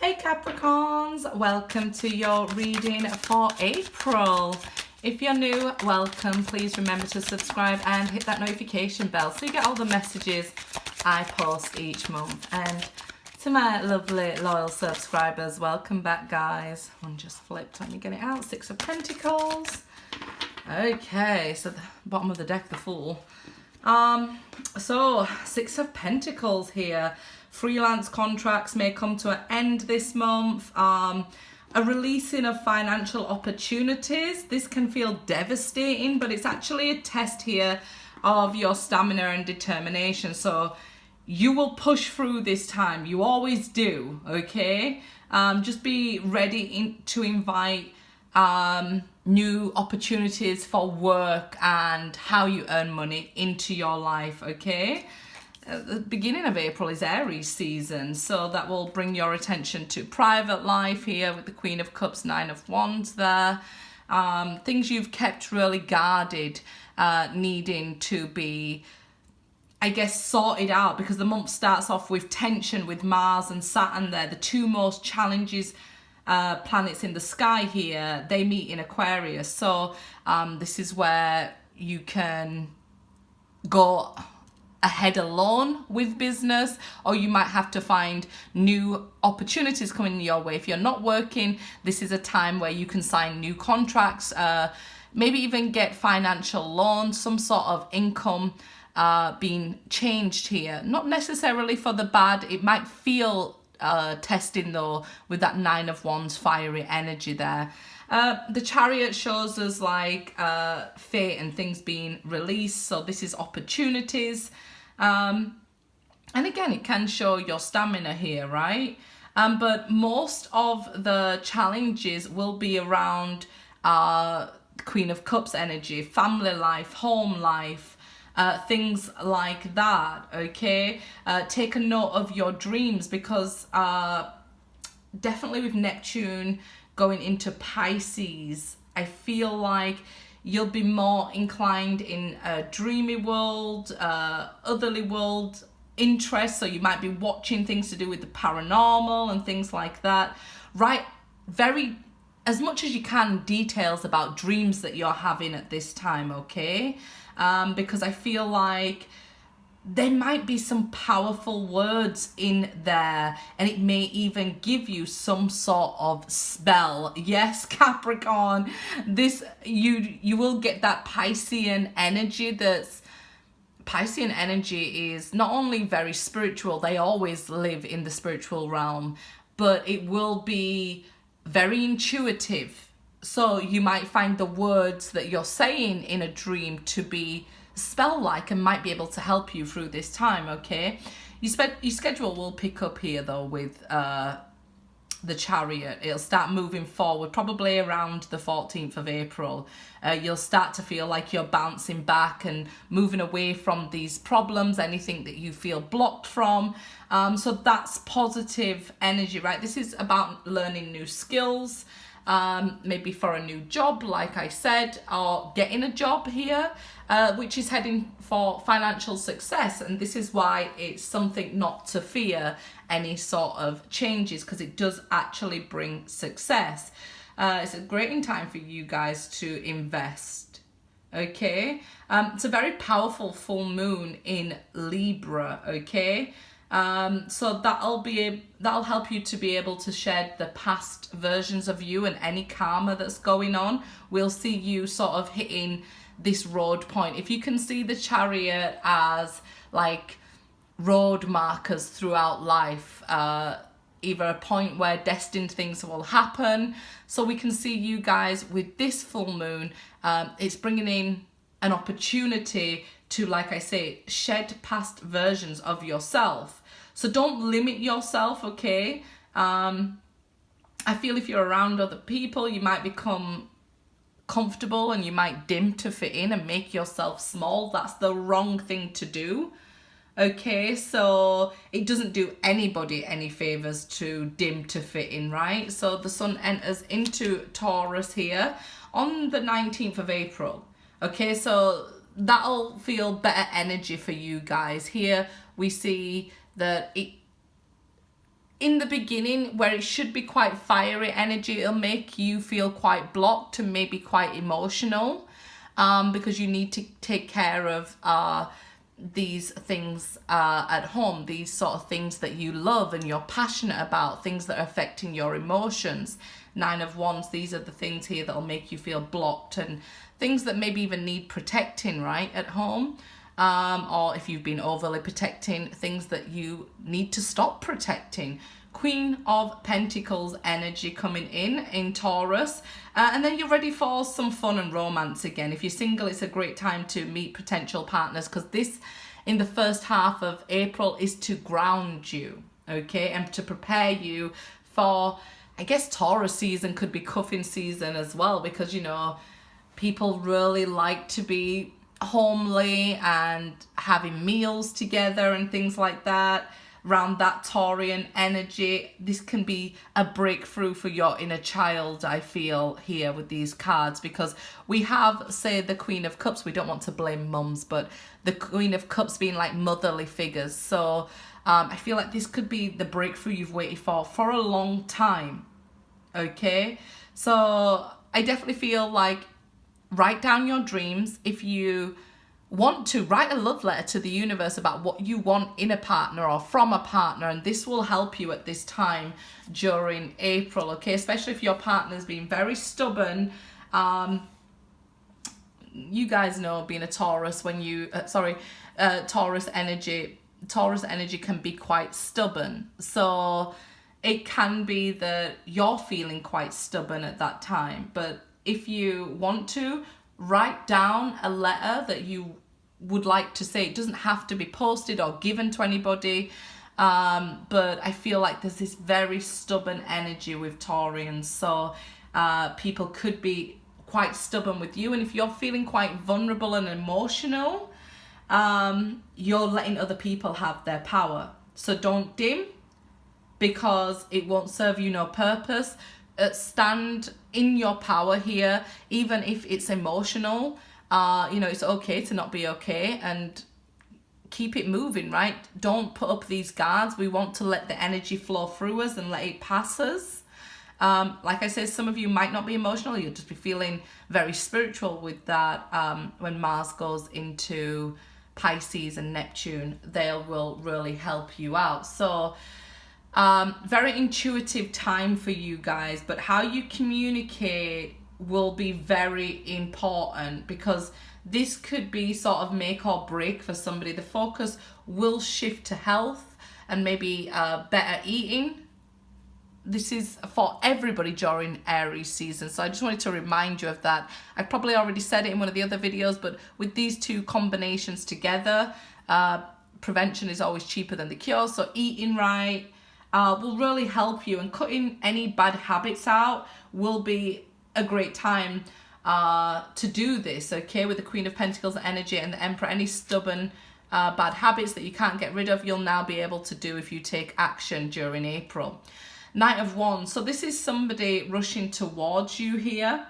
Hey Capricorns, welcome to your reading for April. If you're new, welcome. Please remember to subscribe and hit that notification bell so you get all the messages I post each month. And to my lovely loyal subscribers, welcome back guys. One just flipped, let me get it out. Six of Pentacles. Okay, so the bottom of the deck, the Fool. So Six of Pentacles here. Freelance contracts may come to an end this month. A releasing of financial opportunities. This can feel devastating, but it's actually a test here of your stamina and determination. So you will push through this time. You always do, okay? Just be ready to invite new opportunities for work and how you earn money into your life, okay? The beginning of April is Aries season, so that will bring your attention to private life here with the Queen of Cups, Nine of Wands there. Things you've kept really guarded, needing to be, I guess, sorted out, because the month starts off with tension with Mars and Saturn there, the two most challenges planets in the sky here. They meet in Aquarius, so this is where you can go ahead alone with business, or you might have to find new opportunities coming your way. If you're not working, this is a time where you can sign new contracts, maybe even get financial loans, some sort of income being changed here. Not necessarily for the bad. It might feel testing though with that Nine of Wands fiery energy there. The Chariot shows us like fate and things being released, so this is opportunities. And again, it can show your stamina here, right? But most of the challenges will be around Queen of Cups energy, family life, home life, things like that, okay? Take a note of your dreams, because definitely with Neptune going into Pisces, I feel like you'll be more inclined in a dreamy world, otherly world interest. So you might be watching things to do with the paranormal and things like that. Right, very, as much as you can, details about dreams that you're having at this time, okay? Because I feel like there might be some powerful words in there, and it may even give you some sort of spell. Yes, Capricorn, this you will get that Piscean energy. Piscean energy is not only very spiritual, they always live in the spiritual realm, but it will be very intuitive. So you might find the words that you're saying in a dream to be spell-like and might be able to help you through this time, okay? Your schedule will pick up here though with the Chariot. It'll start moving forward probably around the 14th of April. You'll start to feel like you're bouncing back and moving away from these problems, anything that you feel blocked from. So that's positive energy, right? This is about learning new skills, maybe for a new job, like I said, or getting a job here, which is heading for financial success. And this is why it's something not to fear any sort of changes, because it does actually bring success. It's a great time for you guys to invest, okay? It's a very powerful full moon in Libra, okay? So that'll help you to be able to shed the past versions of you and any karma that's going on. We'll see you sort of hitting this road point. If you can see the Chariot as like road markers throughout life, either a point where destined things will happen. So we can see you guys with this full moon, it's bringing in an opportunity to, like I say, shed past versions of yourself. So don't limit yourself, okay? I feel if you're around other people, you might become comfortable and you might dim to fit in and make yourself small. That's the wrong thing to do, okay? So it doesn't do anybody any favors to dim to fit in, right? So the sun enters into Taurus here on the 19th of April, okay? So that'll feel better energy for you guys. Here we see that in the beginning, where it should be quite fiery energy, it'll make you feel quite blocked and maybe quite emotional, because you need to take care of these things at home, these sort of things that you love and you're passionate about, things that are affecting your emotions. 9 of Wands, these are the things here that'll make you feel blocked, and things that maybe even need protecting, right, at home. Or if you've been overly protecting, things that you need to stop protecting. Queen of Pentacles energy coming in Taurus. And then you're ready for some fun and romance again. If you're single, it's a great time to meet potential partners, because this, in the first half of April, is to ground you, okay? And to prepare you for, I guess, Taurus season could be cuffing season as well, because, you know, people really like to be homely and having meals together and things like that. Around that Taurian energy, this can be a breakthrough for your inner child, I feel, here with these cards, because we have, say, the Queen of Cups. We don't want to blame mums, but the Queen of Cups being like motherly figures. So I feel like this could be the breakthrough you've waited for a long time, okay? So I definitely feel like write down your dreams. If you want to, write a love letter to the universe about what you want in a partner or from a partner, and this will help you at this time during April, okay? Especially if your partner's been very stubborn. You guys know, being a Taurus, when you Taurus energy can be quite stubborn, so it can be that you're feeling quite stubborn at that time. But if you want to, write down a letter that you would like to say. It doesn't have to be posted or given to anybody, but I feel like there's this very stubborn energy with Taurians, so people could be quite stubborn with you, and if you're feeling quite vulnerable and emotional, you're letting other people have their power. So don't dim, because it won't serve you no purpose. Stand in your power here, even if it's emotional. You know, it's okay to not be okay, and keep it moving, right? Don't put up these guards. We want to let the energy flow through us and let it pass us. Like I said, some of you might not be emotional. You'll just be feeling very spiritual with that. When Mars goes into Pisces and Neptune, they will really help you out. So very intuitive time for you guys, but how you communicate will be very important, because this could be sort of make or break for somebody. The focus will shift to health and maybe better eating. This is for everybody during Aries season, so I just wanted to remind you of that. I've probably already said it in one of the other videos, but with these two combinations together, prevention is always cheaper than the cure. So eating right will really help you, and cutting any bad habits out will be a great time to do this, okay? With the Queen of Pentacles energy and the Emperor, any stubborn bad habits that you can't get rid of, you'll now be able to do if you take action during April. Knight of Wands, so this is somebody rushing towards you here,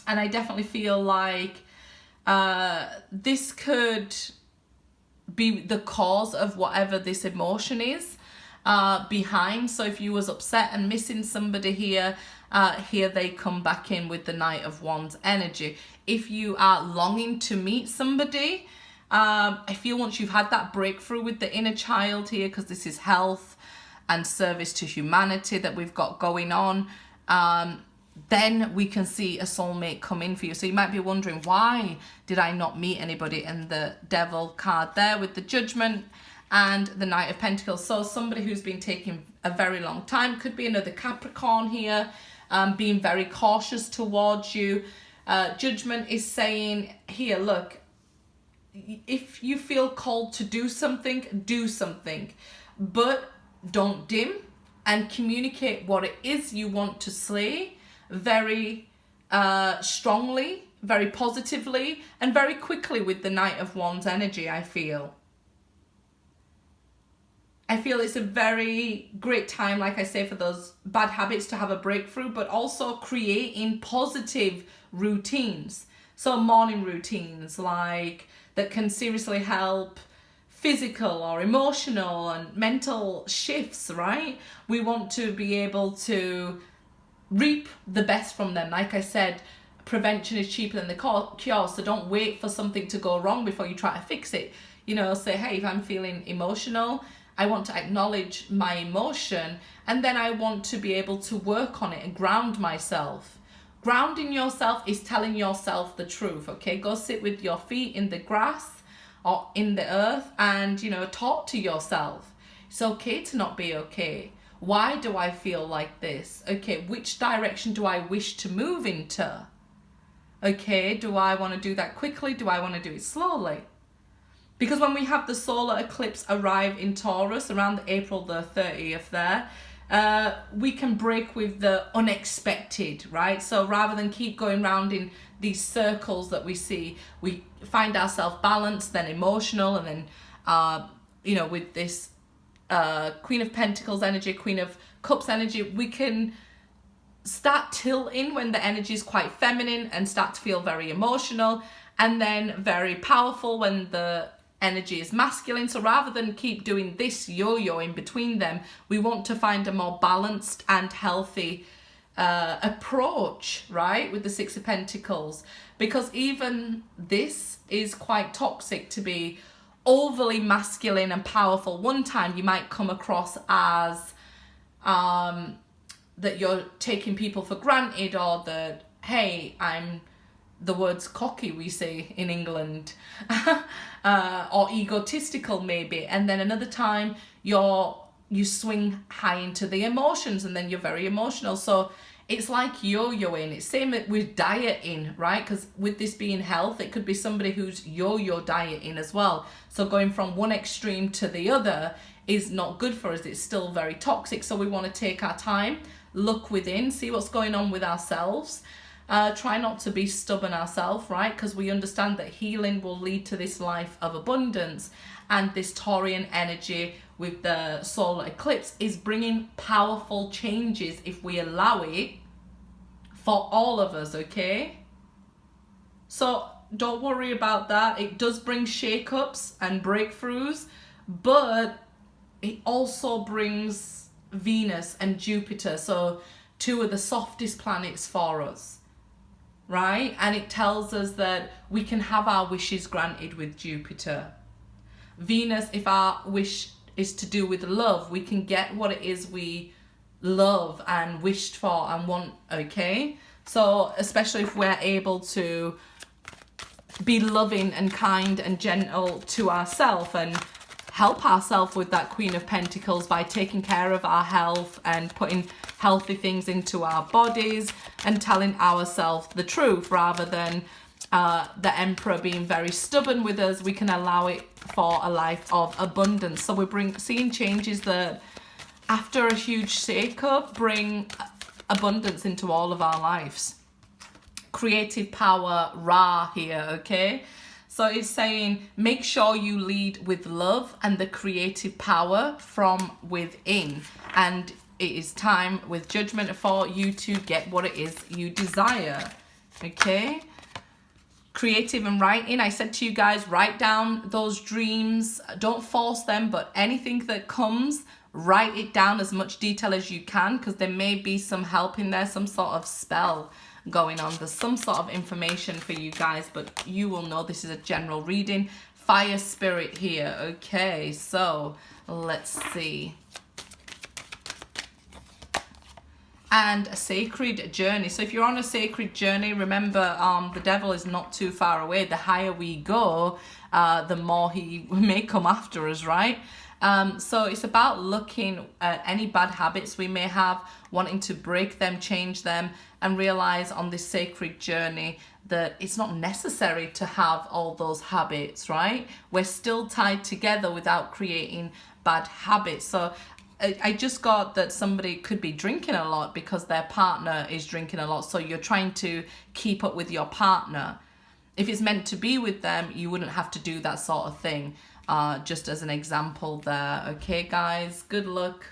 and I definitely feel like this could be the cause of whatever this emotion is behind. So if you was upset and missing somebody here, here they come back in with the Knight of Wands energy. If you are longing to meet somebody, I feel once you've had that breakthrough with the inner child here, because this is health and service to humanity that we've got going on, then we can see a soulmate come in for you. So you might be wondering, why did I not meet anybody? And the Devil card there with the Judgment and the Knight of Pentacles. So somebody who's been taking a very long time, could be another Capricorn here, being very cautious towards you. Judgment is saying here, look, if you feel called to do something, but don't dim, and communicate what it is you want to say very strongly, very positively, and very quickly with the Knight of Wands energy. I feel it's a very great time, like I say, for those bad habits to have a breakthrough, but also creating positive routines. So morning routines, like, that can seriously help physical or emotional and mental shifts, right? We want to be able to reap the best from them. Like I said, prevention is cheaper than the cure, so don't wait for something to go wrong before you try to fix it. You know, say, hey, if I'm feeling emotional, I want to acknowledge my emotion, and then I want to be able to work on it and ground myself. Grounding yourself is telling yourself the truth, okay? Go sit with your feet in the grass or in the earth and, you know, talk to yourself. It's okay to not be okay. Why do I feel like this? Okay, which direction do I wish to move into? Okay, do I want to do that quickly? Do I want to do it slowly? Because when we have the solar eclipse arrive in Taurus around April the 30th there, we can break with the unexpected, right? So rather than keep going round in these circles that we see, we find ourselves balanced, then emotional, and then, you know, with this Queen of Pentacles energy, Queen of Cups energy, we can start tilting when the energy is quite feminine and start to feel very emotional, and then very powerful when the energy is masculine. So rather than keep doing this yo-yo in between them, we want to find a more balanced and healthy approach, right, with the Six of Pentacles, because even this is quite toxic to be overly masculine and powerful. One time you might come across as that you're taking people for granted, or that, hey, I'm the words cocky we say in England, or egotistical maybe, and then another time you swing high into the emotions and then you're very emotional. So it's like yo-yoing. It's same with dieting, right? Because with this being health, it could be somebody who's yo-yo dieting as well. So going from one extreme to the other is not good for us. It's still very toxic. So we want to take our time, look within, see what's going on with ourselves. Try not to be stubborn ourselves, right? Because we understand that healing will lead to this life of abundance. And this Taurian energy with the solar eclipse is bringing powerful changes if we allow it for all of us, okay? So don't worry about that. It does bring shake-ups and breakthroughs, but it also brings Venus and Jupiter, so two of the softest planets for us, right? And it tells us that we can have our wishes granted with Jupiter. Venus, if our wish is to do with love, we can get what it is we love and wished for and want, okay? So especially if we're able to be loving and kind and gentle to ourselves and help ourselves with that Queen of Pentacles by taking care of our health and putting healthy things into our bodies and telling ourselves the truth rather than the Emperor being very stubborn with us, we can allow it for a life of abundance. So we're seeing changes that after a huge shake-up bring abundance into all of our lives. Creative power, Ra here, okay? So it's saying, make sure you lead with love and the creative power from within. And it is time with judgment for you to get what it is you desire, okay? Creative and writing, I said to you guys, write down those dreams. Don't force them, but anything that comes, write it down as much detail as you can, because there may be some help in there, some sort of spell going on. There's some sort of information for you guys, but you will know this is a general reading. Fire spirit here. Okay, so let's see. And a sacred journey. So if you're on a sacred journey, remember the devil is not too far away. The higher we go, the more he may come after us, right? So it's about looking at any bad habits we may have, wanting to break them, change them, and realize on this sacred journey that it's not necessary to have all those habits, right? We're still tied together without creating bad habits. So I just got that somebody could be drinking a lot because their partner is drinking a lot. So you're trying to keep up with your partner. If it's meant to be with them, you wouldn't have to do that sort of thing. Just as an example there. Okay, guys, good luck.